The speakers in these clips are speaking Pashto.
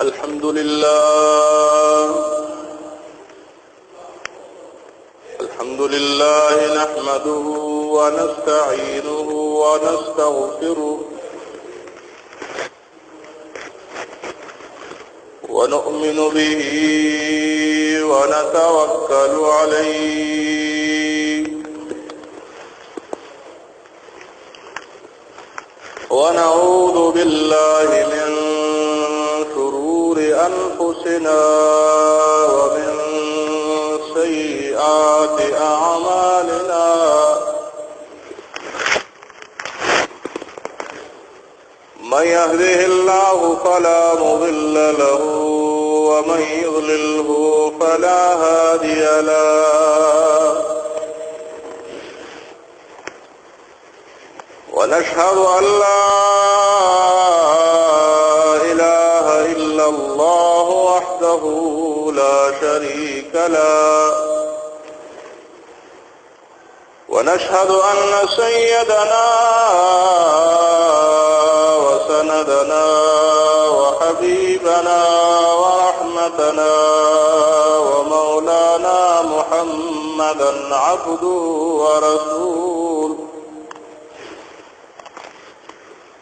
الحمد لله نحمده ونستعينه ونستغفره ونؤمن به ونتوكل عليه ونعوذ بالله من شرور أنفسنا ومن سيئات أعمالنا من يهده الله فلا مضل له ومن يضلله فلا هادي له ونشهد أن لا إله إلا الله وحده لا شريك له ونشهد أن سيدنا وسندنا وحبيبنا ورحمتنا ومولانا محمدا عبده ورسوله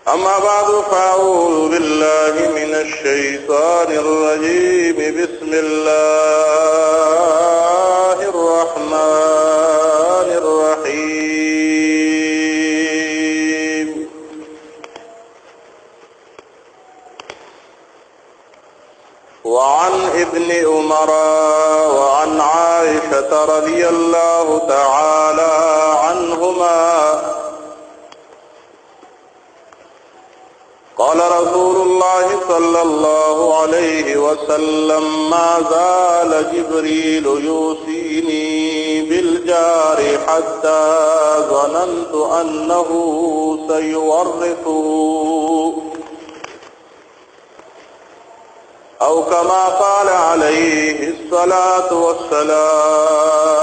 أما بعد فأعوذ بالله من الشيطان الرجيم بسم الله الرحمن الرحيم وعن ابن عمر وعن عائشة رضي الله تعالى عنهما قال رسول الله صلى الله عليه وسلم ما زال جبريل يوصيني بالجار حتى ظننت أنه سيورثه أو كما قال عليه الصلاة والسلام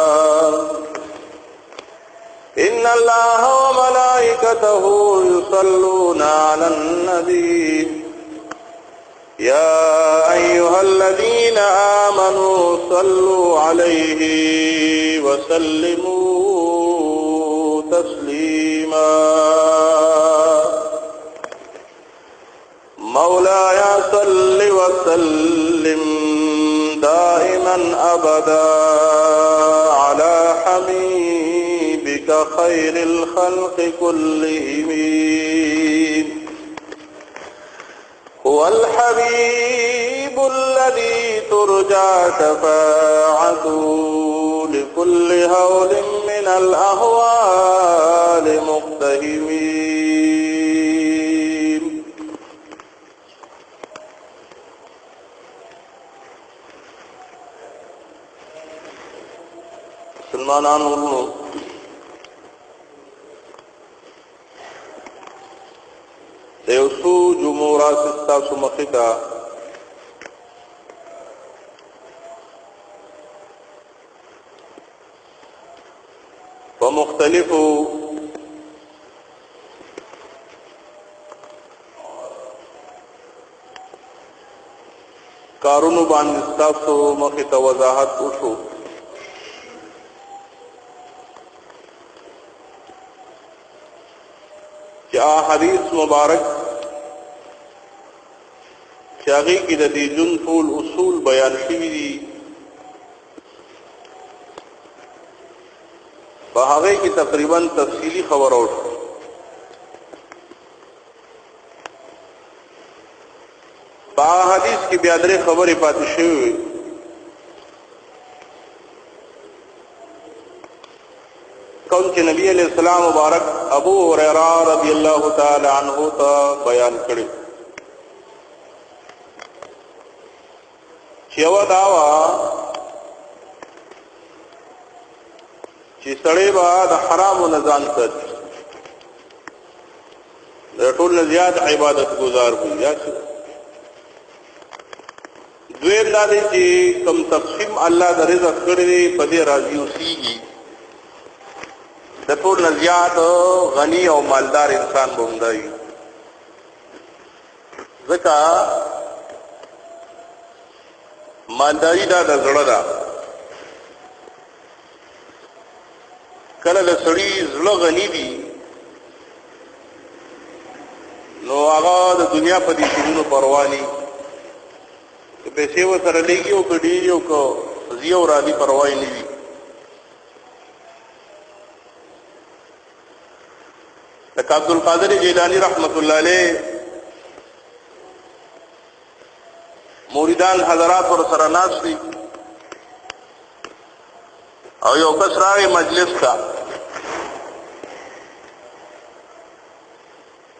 إن الله وملائكته يصلون على النبي يا أيها الذين آمنوا صلوا عليه وسلموا تسليما مولاي صل وسلم دائما أبدا على حبيبك خير الخلق كلهم هو الحبيب الذي ترجى شفاعته لكل هول من الأهوال مقتهمين مسلمانان ورنو دیوسو جمهورات استاسو مخیتا ومختلفو کارونو باندې استاسو مخیتا وضاحت وشو حدیث مبارک چاغي کې د دې جن ټول اصول بیان شوي دي په هغه کې تقریبا تفصیلی خبر اور په حدیث کې بیا درې خبرې پاتې شوي کوم چې نبی علیہ السلام مبارک ابو هريره رضی الله تعالی عنہ ته بیان کړی چې و داوا چې سړی به د حرام نه ځان ساتي د ټول نه زیات عبادت گزار وي یا دویم دا دی چې کوم تقسیم الله د رزق کړی په دې راضي اوسېږي د ټول نه زیات غنی او مالدار انسان بوندای ځکه مالداري دا د زړه ده. کله د سړي زړه غني دي نو هغه د دنیا په دې شیانو پروا نه کوي. پیسې ورسره لګي او کډي او کو زیو را دي پروا نه وي. لکه عبدالقادر جیلانی رحمت الله علیه موریدان حضرات ور سره ناس دي او یو کس راغی مجلس کا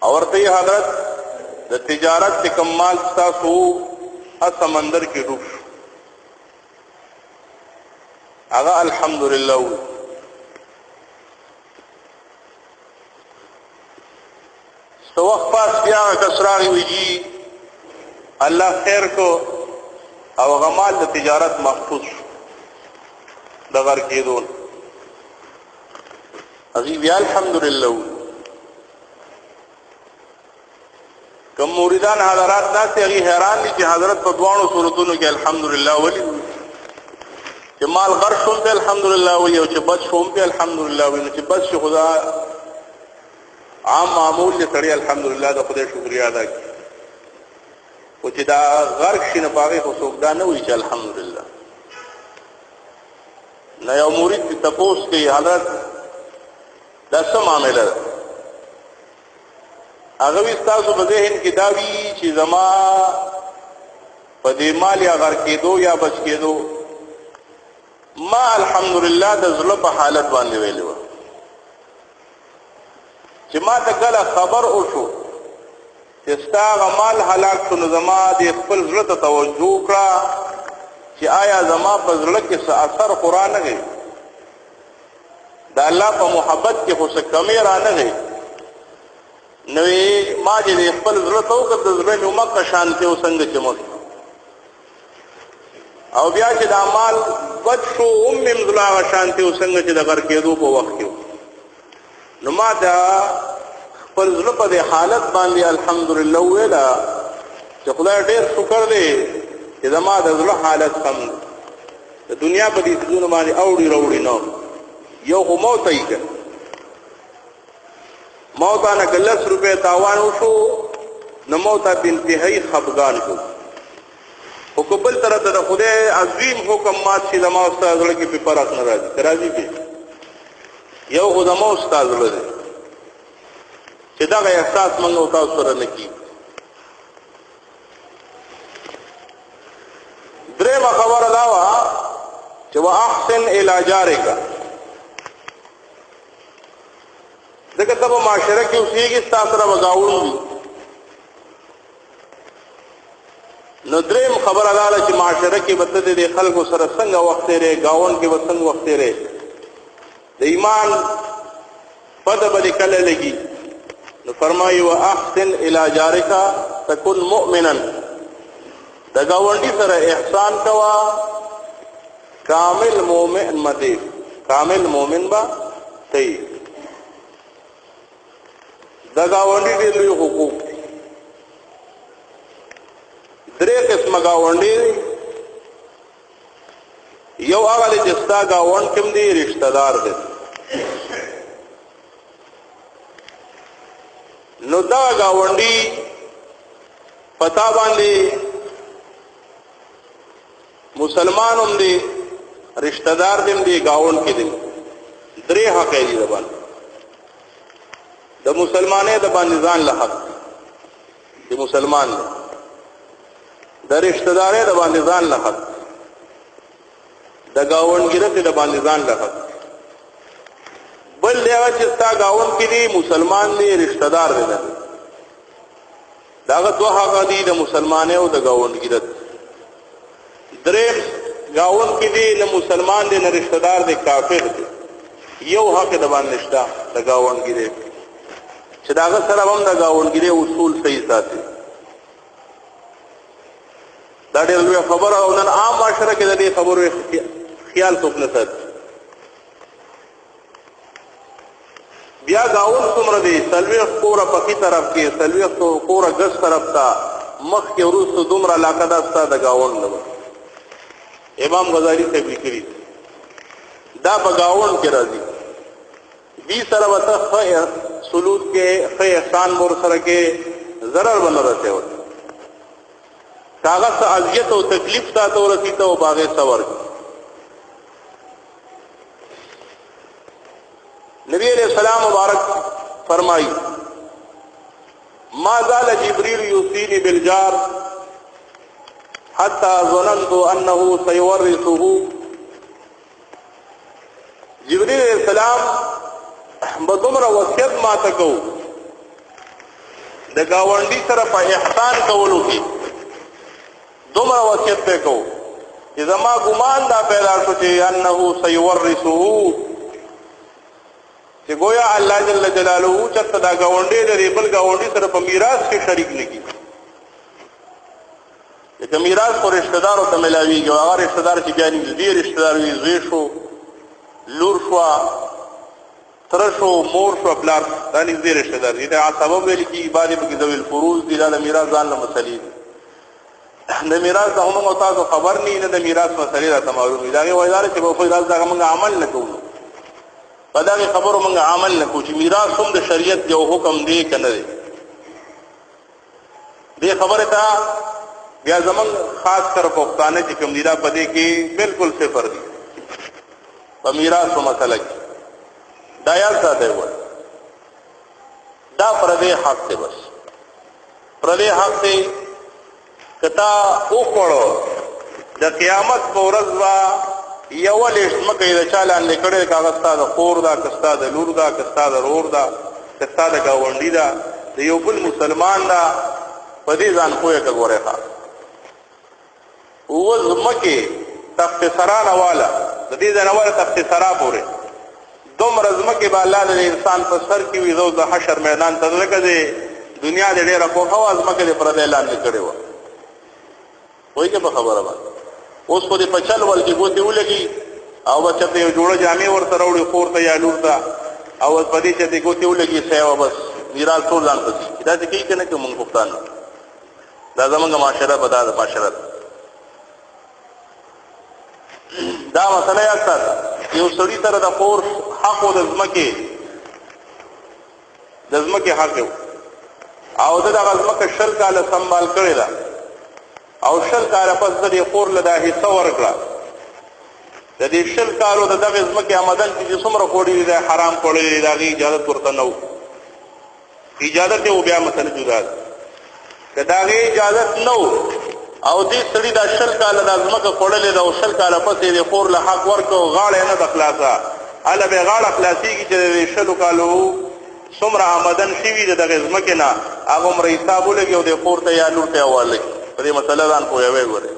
اور ته حضرت د تجارت کې کمال تاسو سمندر کې ډوب شو. هغه الحمدلله سو وخت پاس بیا کس راغی ویجی الله خیر کو او غمال د تجارت محفوظ شو د غر کېدون. هغه بیا الحمدلله. کوم موریدان حضرات داسې هغه حیران دي چې حضرت په دوانو صورتونو کې الحمدلله ولی چې مال غر شوم ته الحمدلله وی او چې بچ شوم ته الحمدلله وی. نو چې بچ شو خدا عام معمول دې سړی الحمدلله د خدای شکریا ادا کړي او چې دا غرق شي نه پاغه خو څوک دا نه وی چې الحمدلله. نه یو مرید په تپوس کې حضرت دا څه معاملې ده هغه وی تاسو په ذهن کې دا وی چې زما په دې مال یا غر کېدو یا بچ کېدو ما الحمدلله د زړه په حالت باندې ویلو چې ما ته کله خبر او شو چې ستا غمال هلاک شو نو زما د خپل زړه ته توجه کړه چې آیا زما په زړه کې څه اثر قرآن نه دا الله په محبت کې خو څه کمی را نه غي نوې ما چې خپل زړه ته وکړ د زړه مې مکه شانته او څنګه چې مو او بیا چې د اعمال بد شو مزلا شانته او څنګه چې د غر کېدو په وخت کې نو ما دا خپل زړه په دې حالت باندې الحمدلله ویلا چې خدای ډېر شکر دی چې زما د زړه حالت سم د دنیا په دې ځونه باندې اوړي وروړي نو یو خو موت یې کړ موت نه کلس روپے تاوان وشو نو موت په انتهایی خفګان شو. او قبل طرف ته خدای عظیم حکم مات چې زما استاد لکه په فرق نه راځي راځي به یو خو زما استاد لري چې دا احساس موږ او تاسو سره نه کی. درېمه خبره دا وا چې واحسن الی جارک دغه په معاشره کې اوسېږي ستاسو سره وګاوړو نو درېم خبره دا چې معاشره کې بده دي خلکو سره څنګه وخت لري گاون کې وڅنګ وخت لري د ایمان پد بل کله لګي نو فرمایي واحسن الی جارک تكن مؤمنا د گاونډي سره احسان کوا کامل مؤمن مده کامل مؤمن با تی د گاونډي ډېر لوی حقوق درې قسمه گاونډي یو هغه چې ستا گاوند کوم دی رشتہ دار دی نو دا گاونډي پتا باندې مسلمان هم دی رشتہ دار دیم دی گاوند کې دی درې حق دی زبان د مسلمانې د باندې ځان له حق دی مسلمان دی د رشتہ دارې د باندې ځان له حق د گاونډګرته د باندې ځان له حق بل دی چې تا گاوند کې دی مسلمان دی رشتہ دار دی داغه دوه حق دي د مسلمانې او د گاونډګرته درې گاوند کې دی نه مسلمان دی نه رشتہ دار دی کافر دی یو حق د باندې نشته د گاونډګرته چې داغه سره هم د گاونډګرته اصول صحیح ساتي دا ډېر لوی خبره او نن عام معاشره کې د دې خبرو خیال څوک نه ساتي بیا گاون څومره دی سلوي کوره پکی طرف کې سلوي کوره ګس طرف ته مخ کې ورسته دومره علاقه ده ستا د گاون نه امام غزالی ته لیکلي دا بغاون کې راځي بي سره وته خیر سلوک کې خیر احسان مور سره کې ضرر بنه راته و کاغذ اذیت او تکلیف تا ته ورسیته او باغې ثور نبی علیہ السلام مبارک فرمائی ما زال جبریل یوصینی بالجار حتی ظننت انه سيورثه جبریل علیہ السلام بدمر وصیت ما تکو د گاونډي سره په احسان کولو کې دومره وصیت وکاو چې زما ګمان دا پیدا شو چې انه سيورثه چې گویا الله جل جلاله چرته دا گاونډي د بل گاونډي سره په میراث کې شریک نکي چې میراث پر رشتہ دارو ته ملاويږي او هغه رشتہ دار چې بیان دي رشتہ دار وي زوی شو لور شو تر شو مور شو بلار دا نږدې رشتہ دار دي دا سبب ویل کی عبادت کې ذوی الفروض دي دا میراث ځان له مسلې د میراث هم او تاسو خبر نه د میراث مسلې را معلومه دا غي وایي چې په میراث دا موږ عمل نه کوو په دا خبرو موږ عمل نه کوو چې میراث هم د شریعت یو حکم دی کنه دی دې خبره ته بیا زمون خاص کر پښتانه چې کوم دی دا پدې کې بالکل صفر دي په میراث او مسله کې دا یا ساده و دا پردې حق دی بس پردې حق دی کتا او کړو د قیامت په ورځ وا یو لیش مکه د چالان لیکړې کاغذ تا د خور دا کستا د لور دا کستا د رور دا کستا د گاونډي دا د یو بل مسلمان دا په دې ځان کوی کوي ښا او زمکه تخت سرانه والا د دې ځناوره تخت سرا پورې دومره زمکه به الله د انسان په سر کې وي د حشر میدان ته لکه دنیا د ډیره په هوا زمکه د پر دې اعلان کړي و وای که په خبره باندې اوس په دې پچل ول کې ګوتې ولګي او بچا ته یو جوړه جامې ورته راوړي خور ته یا لور ته او په دې چې دې ګوتې ولګي سیوا بس میراث ټول ځان پسی دا چې کی کنه کوم پښتون دا زمونږ معاشره بدل معاشره دا مسله یا ساته یو سړی سره د خور حق او د ځمکه حق او د ځمکه شل کاله سنبال کړی دا او شل کاله پس د خور له دا حصہ ورکړه د دې شل کالو د دغه ځمکه آمدن چې څومره کوړي دي حرام کوړي دي دا اجازه ورته نو اجازه ته بیا مثلا جدا کدا غي اجازه نو او دې سړي دا شل کاله د ځمکه کوړلې دا او شل کاله پس دې خور له حق ورکو غاړه نه د خلاصه اله به غاړه خلاصيږي چې شل کالو څومره آمدن شي د دغه ځمکه نه هغه مر حساب ولګي او د خور ته یا لور ته حواله په دې مسله ځان کوی وره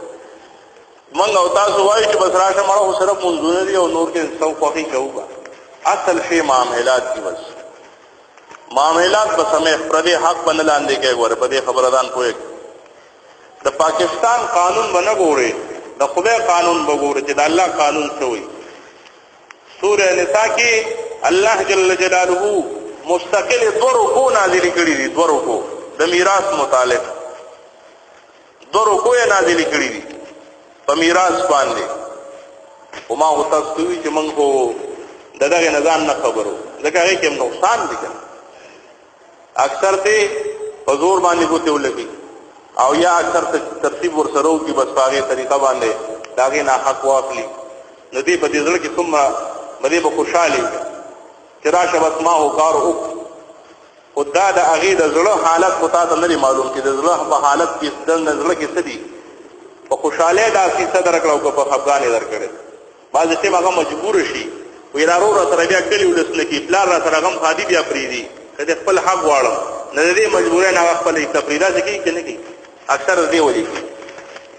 منګ او تاسو وایي چې بس راشه مړو سره منځونه دي او نور کې څو خوخي کوو اصل شی معاملات کی بس معاملات په سمې پردي حق باندې لاندې کې وره په دې خبردان کوی د پاکستان قانون باندې ګوري د خدای قانون وګوري چې د الله قانون څه وي سورہ نساء کې الله جل جلاله مستقل دورو کو نازل کړی دي دورو کو د میراث متعلق دورو کو یې نازل کړی دي په میراث باندې او ما هوتا ستوي چې موږ کو دغه نظام نه خبرو ځکه هغه کې نقصان دي اکثر ته حضور باندې کوته ولګي او یا اکثر ترتیب ورسرو کی بس پاغه طریقه باندې داغه نه حق واخلي ندی په دې ځل کې ثم مدي به خوشالي چراشه بس ما هو کار او خدا د اغه د زړه حالت پتا ته نه معلوم چې د زړه په حالت کې د نظر کې سدي په خوشاله دا سیسه درکړو کو په افغاني درکړي بعض څه هغه مجبور شي ویرارو را سره بیا کلی ولسنه کې پلار را سره غم خادي بیا پریدي کله خپل حق واړم نه دې مجبورې نه خپل تفریدا ځکه کې نه کې اکثر دې ولي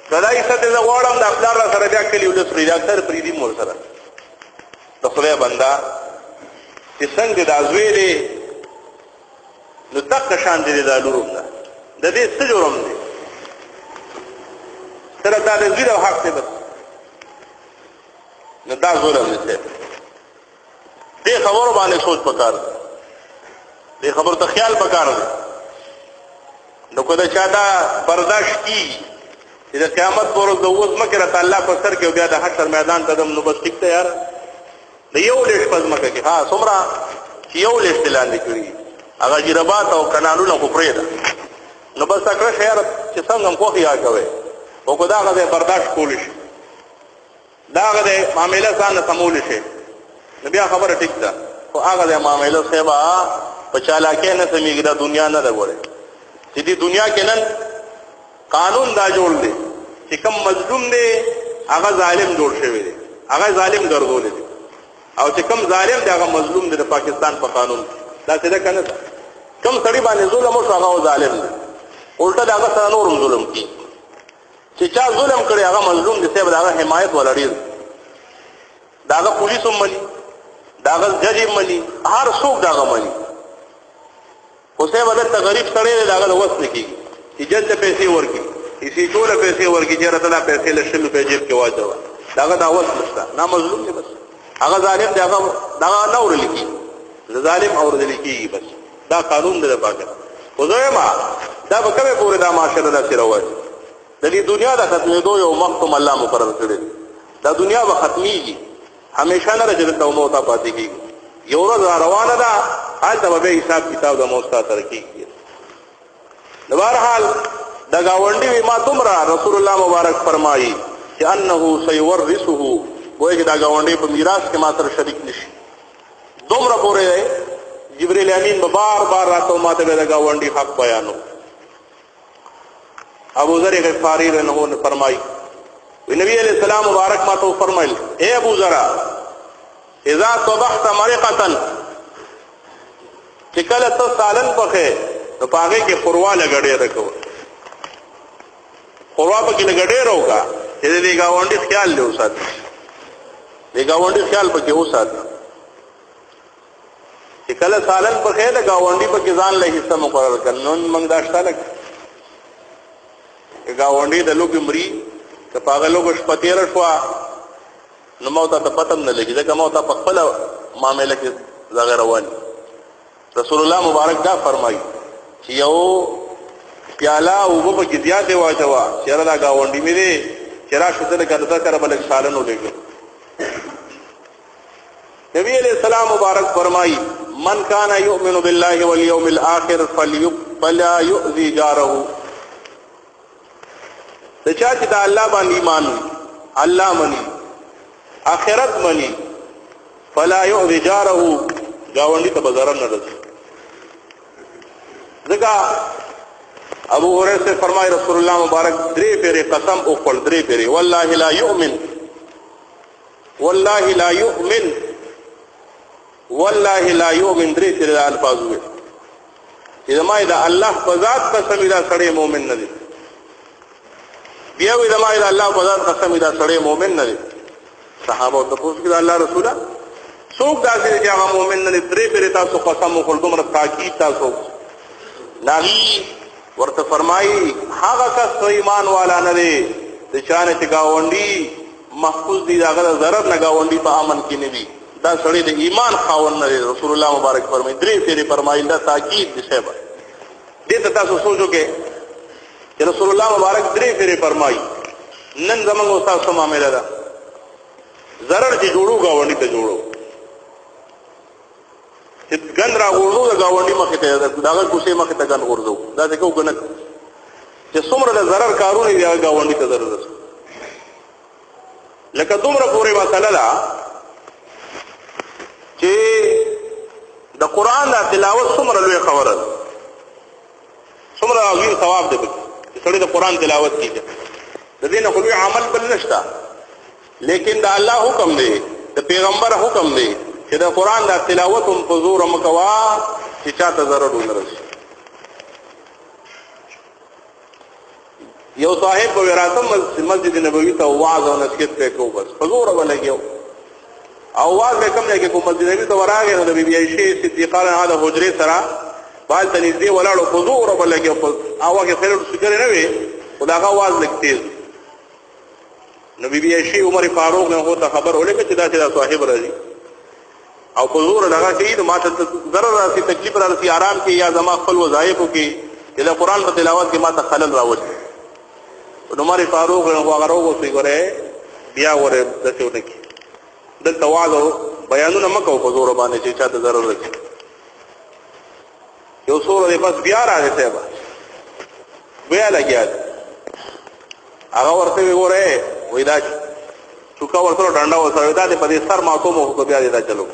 کله یې څه دې واړم د پلار را سره بیا کلی ولس پریدا اکثر پریدي مور سره د خدای بندا چې څنګه د ازوی دې نو تک شان دې د لورم نه د دې څه جوړم دي تر دا د زیرو حق ته بس نو دا ظلم نه دې خبر باندې سوچ پکار دې خبر ته خیال پکار نو کله چا دا برداشت کی چې د قیامت پر ورځ د اوس مکه راته الله په سر کې بیا د حشر میدان ته دم نو بس ټیک ته یار د یو لیش پز مکه کې ها څومره چې یو لیش لاندې کړی هغه جربات او کانالونه خو پرې ده نو بس تکړه شهر چې څنګه هم کوخي یا کوي او کو دا غږه برداشت کول شي دا غږه معاملې ځان سمول شي نو بیا خبره ټیک ده او هغه د معاملې سبا په چالاکه نه سمېږي دا دنیا نه ده وره چې دې دنیا کې نن قانون دا جوړ دی چې کوم مظلوم دی هغه ظالم جوړ شوی دی هغه ظالم ګرځول دی او چې کوم ظالم دی هغه مظلوم دی د پاکستان په قانون دا څه ده کنه کوم سړي باندې ظلم وشو هغه ظالم دی الټا دا هغه سره نورم ظلم کوي چې چا ظلم کړی هغه مظلوم دی سبب هغه حمایت ولري دا هغه پولیس هم مني دا هغه جج هم مني هر څوک دا هغه مني خو سبب د غریب سړی دی دا هغه وس نه کیږي چې جج ته پیسې ورکړي اسی ټول پیسې ورکړي چې راته دا پیسې لشل په جیب کې واچو دا هغه دعوت نشته نه مظلوم دی بس هغه ظالم دی هغه دا نه ورل کی ظالم اورل کیږي بس دا قانون دی د پاکستان خو زما دا به کومه پورې دا معاشره دا سره وایي د دې دنیا د ختمېدو یو وخت الله مقرر کړی دا دنیا به ختميږي همیشه نه راځي ته موته پاتې کیږي یو ورځ روانه ده حالته به حساب کتاب د موستا سره کیږي د بهرحال دا گاونډي ما تمرا رسول الله مبارک فرمایي چې انه سيورثه وایي دا گاونډي په میراث کې ما سره شریک نشي دومره پورې جبرئیل امین بار بار راتو ماته دا گاونډي حق بیانو ابو ذر غفاری رضی اللہ عنہ فرمائی نبی علیہ السلام مبارک ما تو فرمایل اے ابو ذر اذا صبحت مرقه چې کله ته سالن پخې نو پاګه کې قروا لګړې راکو قروا په کې لګړې راوکا چې دې گاونډي خیال له وسات دې گاونډي خیال پکې وسات چې کله سالن پخې د گاونډي په کې ځان له حصہ مقرر کړ نو موږ داشته لګ گاونډي د لوګ مري ته پاګه لوګ شپتیر شو نو مو ته پتم نه لګي ځکه مو ته په خپل معاملې کې زغ روان رسول الله مبارک دا فرمایي چې یو پیاله او په کې زیات واچوا چیرې دا گاونډي مې دي چیرې شته کړه کړه بل سالن ولګي نبی علیہ السلام مبارک فرمایي من کان یؤمن بالله والیوم الاخر فلا یؤذی جاره د چا چې د الله باندې ایمان الله مني آخرت مني فلا يؤذي جاره گاونډي ته بازار نه رسي ځکه ابو هريره سے فرمای رسول الله مبارک درې پیری قسم او خپل درې پیری والله لا يؤمن والله لا يؤمن والله لا يؤمن درې پیری الفاظ وي چې ما دا الله په ذات قسم دا سړی مؤمن نه دي بیا وی دا ما دا الله په ذات قسم دا سړی مؤمن نه دي صحابه ته پوښتنه کړه الله رسوله څوک دا چې هغه مؤمن نه دي درې پیری تاسو قسم وکړ دومره تاکید تاسو نبی ورته فرمایي هغه کس ایمان والا نه دی چې چانه چې گاونډي محفوظ دي هغه ضرر نه گاونډي په امن کې نه دي دا سړی د ایمان خاوند نه دی رسول الله مبارک فرمایي درې پیری فرمایي دا تاکید دي صاحب دې ته تاسو سوچو کې چې رسول الله مبارک درې پیری فرمایي نن زموږ استاد سم معاملې ده ضرر چې جوړو گاونډي ته جوړو چې ګن را ورو د گاونډي مخې ته داغه کوسه مخې ته ګن ورځو دا څه کو ګنک چې څومره د ضرر کارونه دی گاونډي ته ضرر رسو لکه دومره پورې مسله ده چې د قران د تلاوت څومره لوی خبره ده څومره عظیم ثواب ده چې سړی د قران تلاوت کوي د دې نه خو عمل بل نشته لیکن دا الله حکم دی د پیغمبر حکم دی چې د قران د تلاوت هم په زور مکوا چې چاته ضرر ونرسي یو صاحب په وراتم مسجد نبوي ته واعظ او نصیحت وکړو بس په زور ولګیو او واعظ کوم ځای کې کوم مسجد نبوي ته ورغی نو د بی بی عائشہ صدیقه رضی الله حجره سره بال تنځي ولاړو په زور ولګیو په اواګه خیر سګره نه وي خداغه واعظ لګتي نو بی بی عائشہ عمر فاروق نه هوته خبر ولګه چې دا صاحب راځي او په زور لگا کې نو ماته ضرر راسي تکلیف راسي آرام کې یا زما خپل وظایف کې چې د قران په تلاوت کې ماته خلل راوځي عمر فاروق هغه راوځي ګوره بیا وره دته ونکي دلته واغو بیانونه مکو په زور باندې چې چاته ضرر رسي یو سور دې بس بیا راځي ته بیا لګیا هغه ورته وره وای دا څوک ورته ډنډا وسره دا په دې سر ماتو مو کو بیا دې دا چلو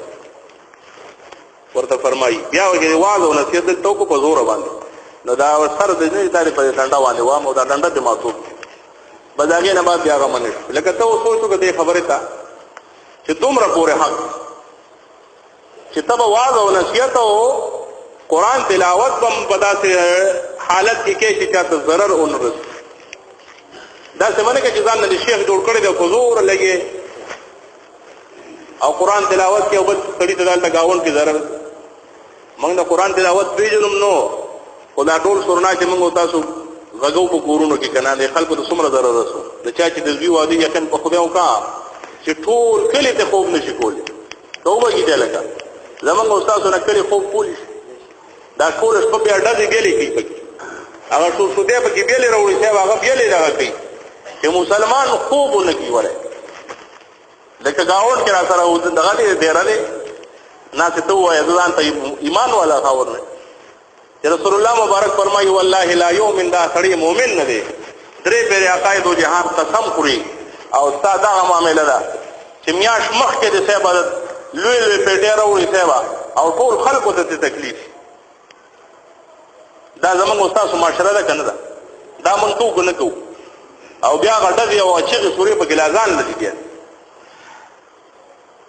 ورته فرمایي بیا وګړي واغو نصیحت دلته کو په زور باندې نو دا سر دې نه دې په ډنډا باندې و مو دا ډنډا دې ماتو بداګه نه ما بیا غمنه لکه ته سوچو کده خبره تا چې دومره پورې حق چې تب واعظ او نصیحت او قران تلاوت بم پدا سے حالت کې چې چاته ضرر اون رس دا څنګه کې ځان د شیخ جوړ کړی د حضور لګي او قران تلاوت کې وبد کړي ته دالته گاون کې ضرر موږ د قران تلاوت پیژنم نو خدا ټول سورنا چې موږ تاسو غږو په کورونو کې کنه د خلکو د څومره ضرر رسو د چا چې د زوی وادي یقین په خدای وکا چې ټول کلی ته خوب نشي کولی توبه کیږي لکه زمونږ استادونه کلی خوب کولی دا ټول په بیا ډزې ګلې کوي هغه څو دې په کې بیلې راوړي چې هغه بیلې راغی چې مسلمان خوب نه کیوره لکه گاون کې را سره و دغه دې ډیرلې ناس ته وایي ځان ته ایمان والا خاورنه رسول الله مبارک فرمایي والله لا یؤمن دا سړی مؤمن نه دی درې پیر عقاید او جهان قسم خوري او ساده معاملې ده چې میاش مخ کې د سبا لوی لوی پیټه راوړي سبا او ټول خلکو ته تکلیف دا زمونږ استاد معاشره ده کنه دا مونږ کو نه کو او بیا غټه دی او چې سوري په ګلازان لګي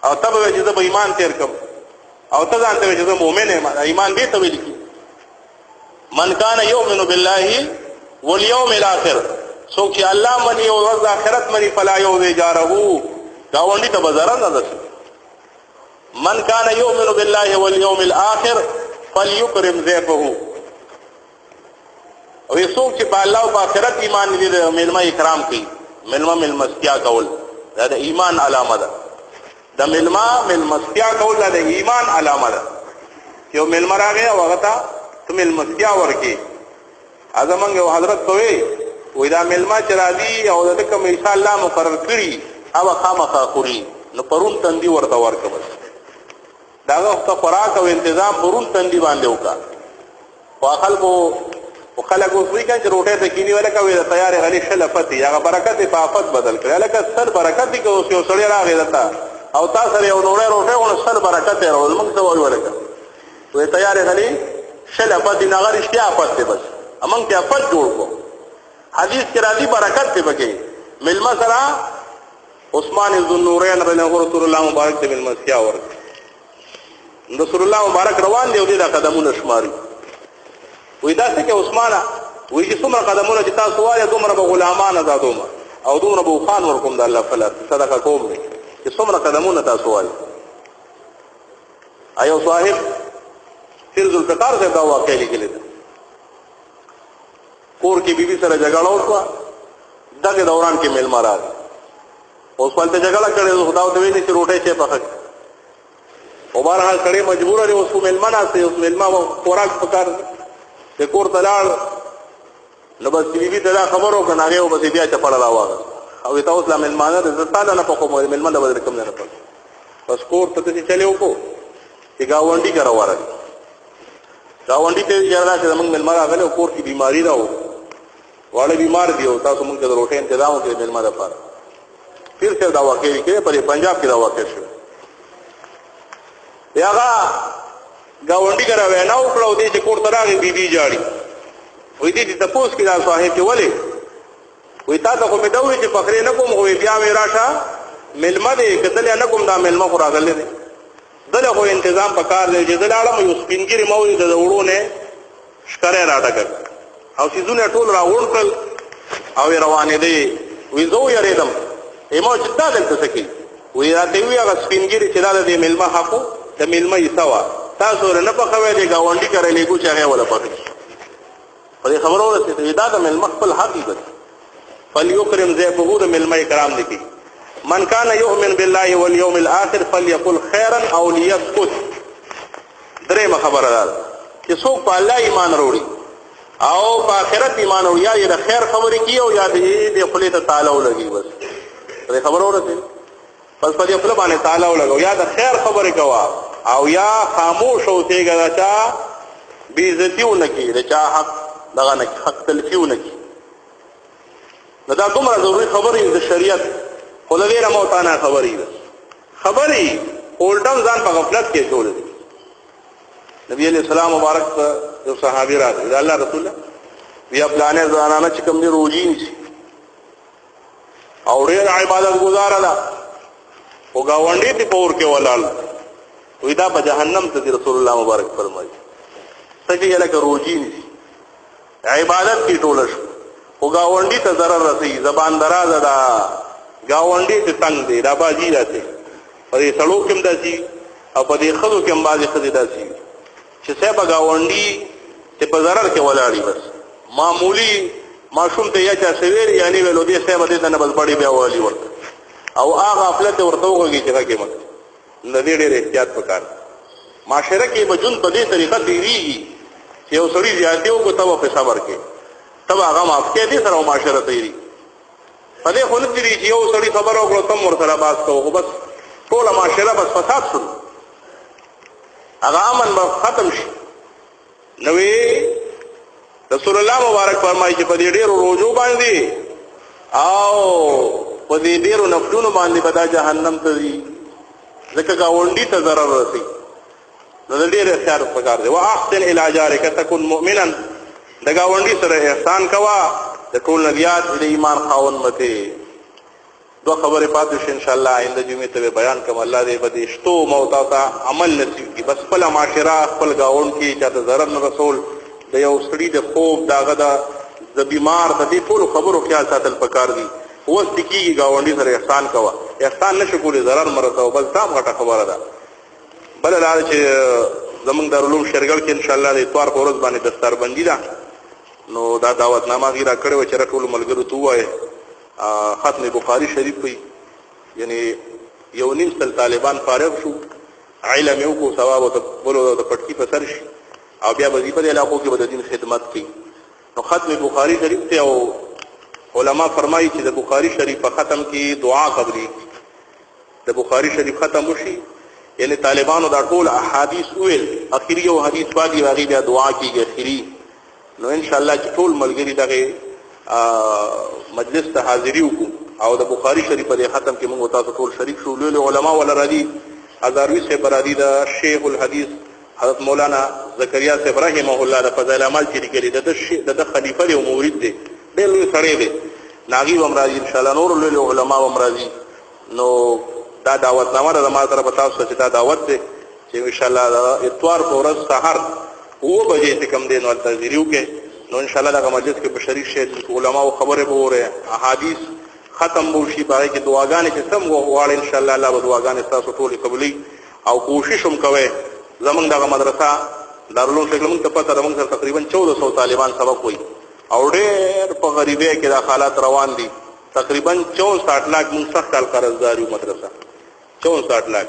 او تبه چې د ایمان تیر کم او ته ځان ته چې مؤمن یم ایمان دې ته ویل کی من کان یؤمن بالله واليوم الاخر سوچ الله منی او ورځ اخرت منی فلا یؤذی جاره گاونډي ته بازار نه ده من کان یؤمن بالله واليوم الاخر فليكرم ضيفه او سوچ په الله او اخرت ایمان دې ملما اکرام کوي ملمستیا کول دا د ایمان علامه ده د ملمستیا کول دا د ایمان علامه ده یو ملما راغی او هغه ته ملمستیا ورکی اعظمنګ او حضرت کوي وې دا ملما چې راځي او د کوم ان شاء الله مقرر کړي او خامخا خوري نو پرون تندي ورته ورکو دا وخت خوراک او تنظیم پرون تندي باندې وکا واخلکو وخلکو فری کان چې روټه ته کینی ولا کوي تیار غلي خلافت یا برکت په افت بدل کړي لکه سر برکت کې اوس یو سړی راغی دتا او تاسو یو نوړې روټه ول سر برکت یې ورول موږ ته وایو ولکه وې تیار غلي خلافت دی نغر اشتیا افت دی بس امنګ ته افت جوړ کو حدیث کې راځي برکت دی بګي ملما سره عثمان ذو النورین رضی رسول الله مبارک ته ملما سیا ور رسول الله مبارک روان دی او دا قدمونه شماري وې دا څه کې عثمانه وې چې څومره قدمونه چې تاسو وایي دومره به غلامان آزادوم او دومره به خان ورکوم د الله فلا صدقه کوم چې څومره قدمونه تاسو وایي ایو صاحب پھر ذوالفقار سے دا واقعہ لیکلی ده کور کې بیبي سره جګړه وکړه دغه دوران کې ملما راغی اوس په دې جګړه کړې خدا ته ویلي چې روټه چې پخک او بهرحال کړي مجبور دی اوس ملما نه سي اوس ملما خوراک پکار د کور تلال نو بس بیبي ته خبرو کنه هغه بس بیا چپړه راوغه او تاسو لا ملما نه زتاله نه پخو ملما د بدر کم نه پخ بس کور ته چې چلے وکړو چې گاونډي کرا ورغی گاونډي ته یاره چې موږ ملما راغله کور کې بیماری راو واړه بیمار دی او تاسو موږ د روټه تنظیم کې ملما لپاره پھر سے دا واقعي کې په پنجاب کې دا واقع شو یاغه گاونډي کرا وینا وکړو دې چې کور تراغي بیبي جاړي وې دې ته پوس کې دا صاحب چې ولې وې تا ته کوم دوی چې فخر نه کوم خو بیا مې راشه ملما دې کتل نه کوم دا ملما خو راغله دې دله خو تنظیم پکار دی چې دلاله مې سپینګری مولوی د وړونه شکره راټک او سيزونه ټول راوړل کړ او روانې دي وې زو یریدم ایمو چې تا دلته سکی وې راته وی هغه سپینګری چې دا د ملما حقو د ملما یې سوا تاسو نه په خوي دی گاونډي کرے لګو چې هغه ولا پاتې په خبرو ورته دا د ملما خپل حقیقت فلیکرم ضیفه د ملما کرام دي من کان یؤمن بالله واليوم الاخر فليقل خيرا او ليسكت درېمه خبره ده چې څوک په الله ایمان وروړي او په آخرت ایمان او یا د خیر خبرې کی او یا د خپل ته تعالی ولګي بس دې خبر اورته بس په دې خپل باندې تعالی ولګو یا د خیر خبرې کوا او یا خاموش اوسېګا چا بی عزتیونه کی د چا حق دغه نه حق تلفیونه کی نو دا کومه ضروري خبرې د شریعت خو له ډیره موتانه خبرې ده خبرې اولټم ځان په غفلت کې جوړ دي نبی علیہ السلام مبارک یو صحابي راغی دا الله رسول بیا پلانې ځانانه چې کوم دی روزي نشي او ډېر عبادت گزار ده او گاونډي ته پور کې ولال وې دا په جهنم ته رسول الله مبارک فرمایي څنګه لکه روزي نشي عبادت کې ټول شو او گاونډي ته ضرر رسي زبان دراز ده گاونډي ته تنگ دی دا باجی راته پرې سړو کې مداسي او په دې خلکو کې مبازي خدي داسي چې صاحب گاونډي ته په ضرر کې ولاړی بس معمولی ماشوم ته یا چا سویر یعنی ولو دې صاحب دې نه بس بڑی بیا والی ورته او هغه غفلت ورته وږي چې راکې مت ندی ډېر احتیاط وکړ معاشره کې بجون په دې طریقه تیریږي چې یو سړی زیاتې وکړي ته په صبر کې تب هغه معاف کې دې سره معاشره تیری په دې خو نه تیری چې یو سړی خبر وکړو تم ورته باس کوو بس ټول معاشره بس فساد شو هغه امن ختم شي نوې رسول الله مبارک فرمایي چې په دې ډېرو روزو باندې او په دې ډېرو نفلونو باندې به جهنم ته ځي ځکه گاونډي ته ضرر رسي نو د ډېر احتیاط پکار دی واحسن الى جارك تكن مؤمنا د گاونډي سره احسان کوا د ټول نبيات د ایمان خاون مته دو خبره پاتې ان شاء الله آینده جمعه ته بیان کوم الله دې بده شتو موتا تا عمل نصیب کی بس خپل معاشره خپل گاوند کی چاته ضرر نه رسول د یو سړي د خوب داغه د بیمار د دې ټول خبرو خیال ساتل پکار دي اوس دکې گاونډي سره احسان کوا احسان نشو کولای ضرر مرته بل تام غټه خبره ده بل لاره چې زمونږ دارالعلوم شرګل کې ان شاء الله د اتوار په ورځ باندې دستار بندي ده نو دا دعوتنامه غیره کړو چې ټول ملګرو ته وایي ختم بخاری شریف وي یعنی یو نیم سل طالبان فارغ شو علم یو کو ثواب او بولو د پټکی په سر شي او بیا وظیفه د علاقو کې د دین خدمت کوي نو ختم بخاری شریف ته او علما فرمایي چې د بخاری شریف په ختم کې دعا قبلي د بخاری شریف ختم وشي یعنی طالبانو دا ټول احادیث ویل اخیری او حدیث باندې راغی بیا دعا کیږي اخیری نو ان شاء الله چې ټول ملګری دغه مجلس ته حاضری وکړو او د بخاری شریف په ختم کې موږ تاسو ټول شریک شو له علما ولا ردی ازاروی سے برادی دا شیخ الحدیث حضرت مولانا زکریا سے رحمه الله د فضائل اعمال چې لري د خلیفہ او مورید دی ډېر لوی سړی دی ناغي ومراجي ان شاء الله نور له علما ومراجي نو دا دعوت نامه د ما طرف تاسو ته دا دعوت دی چې ان شاء الله اتوار په ورځ سحر او بجې کم دین ول تذریو کې نو ان شاء الله دا مجلس کې بشری شه علما او خبره به وره احادیث ختم بو شي پاره کې دعاګانې چې سم وغواړي ان شاء الله الله به دعاګانې تاسو ټول قبولي او کوشش هم کوي زمونږ دغه مدرسه دارالعلوم شیخ موږ ته پته ده موږ سره تقریبا 1400 طالبان سبق وایي او ډېر په غریبۍ کې د حالات روان دي تقریبا 64 लाख موږ سخت کال قرضداري مدرسه 64 लाख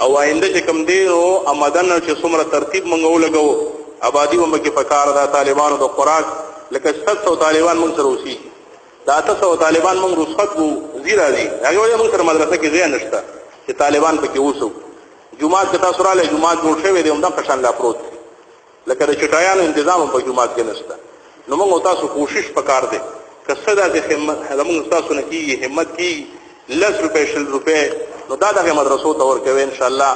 او آینده چې کم دی او آمدن چې څومره ترتیب موږ ولګو آبادی هم کې پکار ده طالبانو د خوراک لکه 700 طالبان موږ سره اوسي دا 800 طالبان موږ رخصت وو زیرا دي هغه موږ سره مدرسه کې ځای نشته چې طالبان پکې اوسو جمعات کې تاسو رااله جمعات جوړ شوی دی هم د پښان لا پروت لکه د چټایانو تنظیم په جمعات کې نشته نو موږ تاسو کوشش پکار دي که صدا د همت موږ تاسو نه کیږي همت کی 10 روپے 20 روپے نو دا دغه مدرسو ته ورکوي ان شاء الله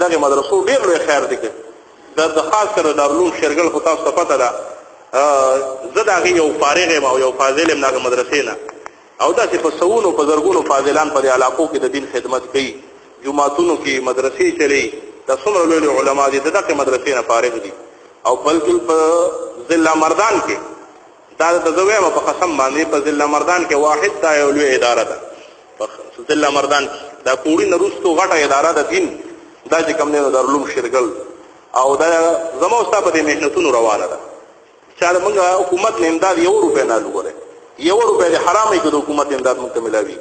دغه مدرسو ډیر لوی خیر دی د خاص کر دارالعلوم شرګل خو تاسو ته پته ده زه دغه یو فارغ یم او یو فاضل یم دغه مدرسې نه او داسې په سوونو په زرګونو فاضلان په علاقو کې د دین خدمت کوي جمعاتونو کې مدرسې چلی د څومره لوی علما دي دغه مدرسې نه فارغ دي او بلکې په ضلع مردان کې دا د زویم په قسم باندې په ضلع مردان کې واحد دا یو لوی اداره ده په ضلع مردان دا پوری نرستو غټه اداره ده دین دا چې کوم نه دارالعلوم شرګل او دا زموږ ستاسو په مهنتونو روانه ده چې موږ حکومت نه امداد 1 روپیا نه لګوره 1 روپیا د حرامي کې د حکومت امداد موږ ته ملاوي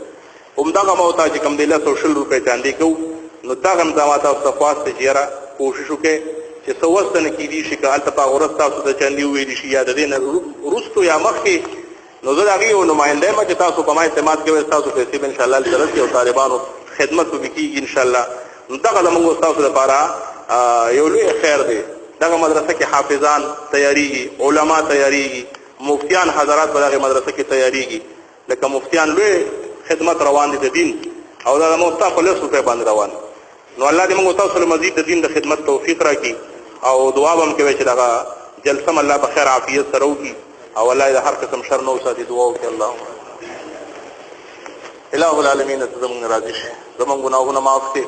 همدغه موتا چې کوم د 100 روپیا چاندي کو نو دا هم دا ماته تاسو خواسته چیرې کوشش وکړي چې څه وسنه کېدي شي که هلته په هغه ورځ تاسو ته چندې وویلي شي یا د دې نه وروستو یا مخکې نو زه د هغې یو نماینده یم چې تاسو په ما اعتماد کوئ ستاسو پیسې به انشاءالله هلته رسي او طالبانو خدمت به کېږي انشاءالله. نو دغه زموږ ستاسو لپاره یو لوی خیر دی. دغه مدرسه کې حافظان تیاریږي، علما تیاریږي، مفتیان حضرات په دغه مدرسه کې تیاریږي. لکه مفتیان لوی خدمت روان دي د دین او دا زموږ ستا په 10 روپۍ باندې روان. نو الله دې موږ تاسو له مزید د دین د خدمت توفیق راکړي او دعا به هم کوئ چې دغه جلسه م الله په خیر عافیت سره وکړي او الله د هر قسم شر نه وساتي. دعا وکړي اللهم اله العالمین ته زموږ راضي شي، زموږ ګناهونه معاف کړي.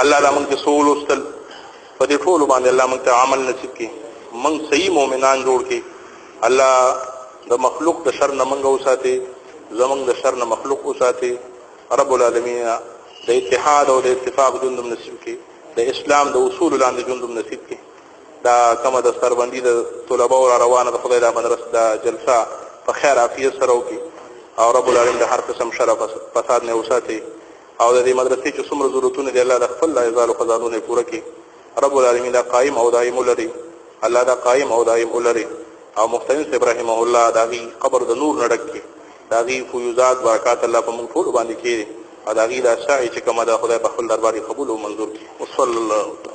الله دا موږ چې څه ولوستل په دې ټولو باندې الله موږ ته عمل نصیب کړي، موږ صحیح مؤمنان جوړ کړي. الله د مخلوق د شر نه موږ وساتي، زموږ د شر نه مخلوق وساتي. رب العالمین د اتحاد او د اتفاق ژوند نصیب کړي، د اسلام د اصول لاندې ژوند نصیب کړي. دا کومه د سربندي د طلباو را روانه د خدای د مدرسه د جلسه په خیر عافیت سره وکړي او رب العالمین د هر قسم شر فساد نه وساتي او د دې مدرسې چې څومره ضرورتونه دي الله د خپل عزال او خزانونه پوره کړي. رب العالمین دا قائم او دائم ولري، الله دا قائم او دائم ولري او محترم ابراهیم الله داغي قبر د نور نډک کړي، داغي فیوزات برکات الله په موږ ټول باندې کړي او داغي دا سعی چې کومه د خدای په خپل دربار قبول او منظور کړي. وصلی الله